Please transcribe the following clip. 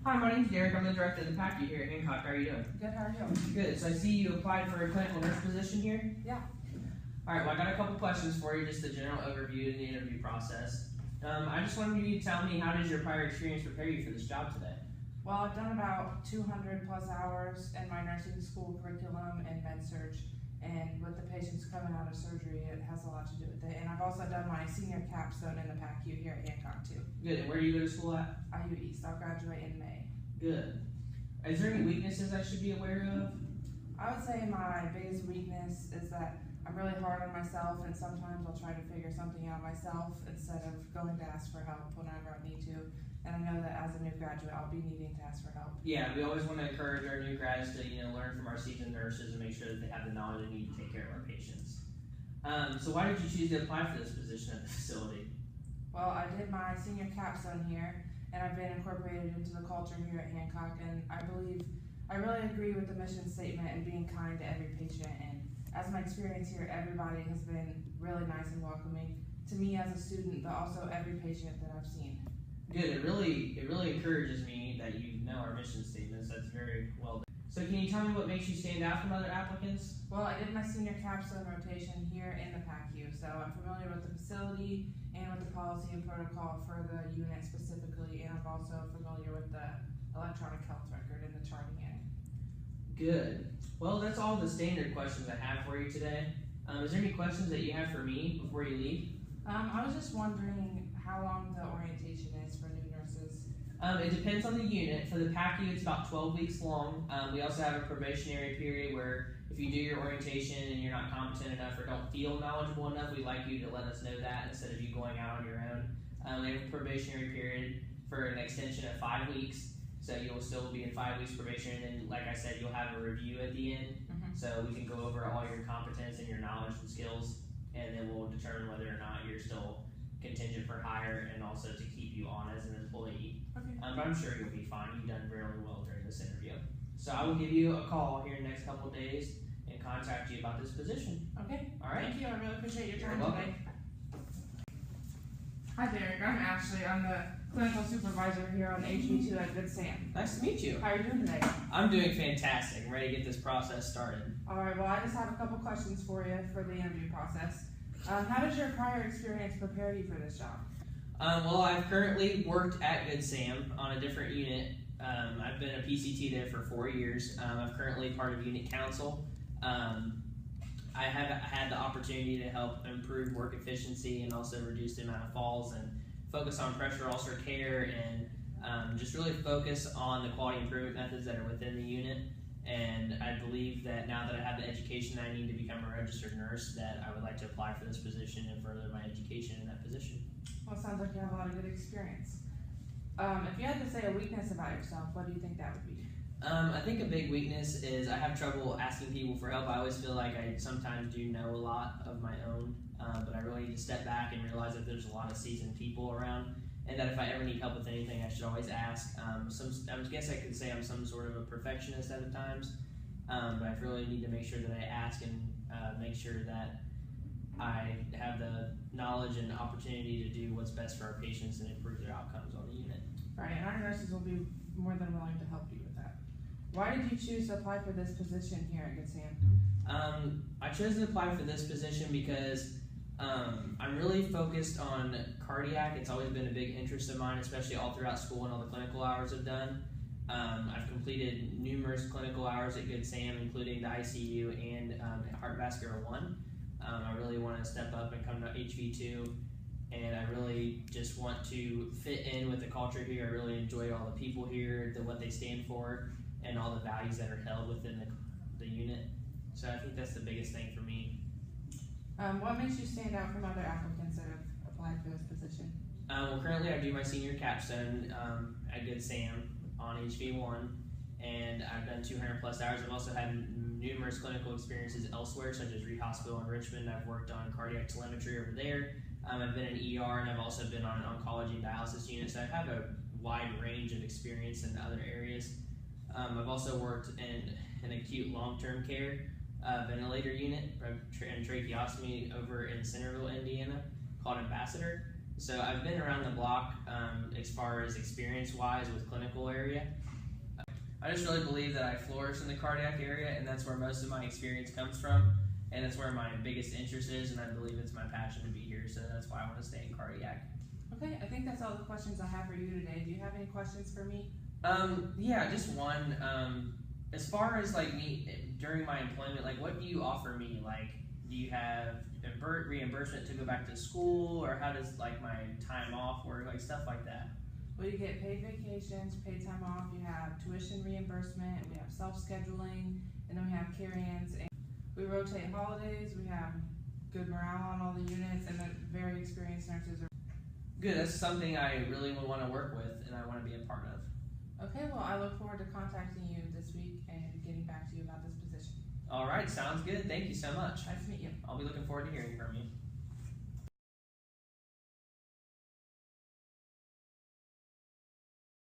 Hi, my name's Derek. I'm the director of the PACU here at Hancock. How are you doing? Good, how are you? Good. So I see you applied for a clinical nurse position here? Yeah. All right, well, I got a couple questions for you, just a general overview of the interview process. I just wanted you to tell me, how does your prior experience prepare you for this job today? Well, I've done about 200 plus hours in my nursing school curriculum and med-surg, and with the patients coming out of surgery, it has a lot to do with it. And I've also done my senior capstone in the PACU here at Hancock too. Good. And where do you go to school at? IU East. I'll graduate in May. Good. Is there any weaknesses I should be aware of? I would say my biggest weakness is that I'm really hard on myself, and sometimes I'll try to figure something out myself instead of going to ask for help whenever I need to. And I know that as a new graduate, I'll be needing to ask for help. Yeah, we always want to encourage our new grads to learn from our seasoned nurses and make sure that they have the knowledge they need to take care of our patients. So why did you choose to apply for this position at the facility? Well, I did my senior capstone here, and I've been incorporated into the culture here at Hancock, and I really agree with the mission statement and being kind to every patient. And as my experience here, everybody has been really nice and welcoming to me as a student, but also every patient that I've seen. Good. It really encourages me that you know our mission statements. That's very well done. So can you tell me what makes you stand out from other applicants? Well, I did my senior capstone rotation here in the PACU, so I'm familiar with the facility and with the policy and protocol for the unit specifically, and I'm also familiar with the electronic health record and the charting in it. Good. Well, that's all the standard questions I have for you today. Is there any questions that you have for me before you leave? I was just wondering how long the orientation is for new nurses. It depends on the unit. For the PACU, it's about 12 weeks long. We also have a probationary period where if you do your orientation and you're not competent enough or don't feel knowledgeable enough, we'd like you to let us know that instead of you going out on your own. We have a probationary period for an extension of 5 weeks, so you'll still be in 5 weeks probation, and then, like I said, you'll have a review at the end, so we can go over all your competence and your knowledge and skills, and then we'll determine whether or not you're still contingent for hire and also to keep you on as an employee. Okay. But I'm sure you'll be fine. You've done really well during this interview. So I will give you a call here in the next couple of days and contact you about this position. Okay. All right. Thank you. I really appreciate your time You're welcome. today. Hi, Derek. I'm Ashley. I'm the clinical supervisor here on HV2 at Good Sam. Nice to meet you. How are you doing today? I'm doing fantastic. I'm ready to get this process started. All right. Well, I just have a couple questions for you for the interview process. How does your prior experience prepare you for this job? Well, I've currently worked at Good Sam on a different unit. I've been a PCT there for 4 years. I'm currently part of unit council. I have had the opportunity to help improve work efficiency and also reduce the amount of falls and focus on pressure ulcer care and just really focus on the quality improvement methods that are within the unit. And I believe that now that I have the education I need to become a registered nurse, that I would like to apply for this position and further my education in that position. Well, it sounds like you have a lot of good experience. If you had to say a weakness about yourself, what do you think that would be? I think a big weakness is I have trouble asking people for help. I always feel like I sometimes do know a lot of my own, but I really need to step back and realize that there's a lot of seasoned people around, and that if I ever need help with anything, I should always ask. I guess I could say I'm some sort of a perfectionist at times, but I really need to make sure that I ask and make sure that I have the knowledge and opportunity to do what's best for our patients and improve their outcomes on the unit. Right, and our nurses will be more than willing to help you with that. Why did you choose to apply for this position here at Good Sam? I chose to apply for this position because I'm really focused on cardiac. It's always been a big interest of mine, especially all throughout school and all the clinical hours I've done. I've completed numerous clinical hours at Good Sam, including the ICU and Heart Vascular 1. I really want to step up and come to HV2, and I really just want to fit in with the culture here. I really enjoy all the people here, what they stand for, and all the values that are held within the unit. So I think that's the biggest thing for me. What makes you stand out from other applicants that have applied for this position? Well, currently I do my senior capstone at Good Sam on HV1, and I've done 200 plus hours. I've also had numerous clinical experiences elsewhere, such as Reed Hospital in Richmond. I've worked on cardiac telemetry over there. I've been in ER, and I've also been on an oncology and dialysis unit, so I have a wide range of experience in other areas. I've also worked in an acute long-term care ventilator unit and tracheostomy over in Centerville, Indiana, called Ambassador. So I've been around the block as far as experience-wise with clinical area. I just really believe that I flourish in the cardiac area, and that's where most of my experience comes from, and that's where my biggest interest is, and I believe it's my passion to be here, so that's why I want to stay in cardiac. Okay, I think that's all the questions I have for you today. Do you have any questions for me? Yeah, just one. As far as like me during my employment, like what do you offer me? Like, do you have reimbursement to go back to school, or how does like my time off work, like stuff like that? Well, you get paid vacations, paid time off, you have tuition reimbursement, we have self-scheduling, and then we have carry-ins. And we rotate holidays, we have good morale on all the units, and then very experienced nurses. Good, that's something I really would want to work with and I want to be a part of. Okay, well, I look forward to contacting you this week and getting back to you about this position. All right, sounds good. Thank you so much. Nice to meet you. I'll be looking forward to hearing from you.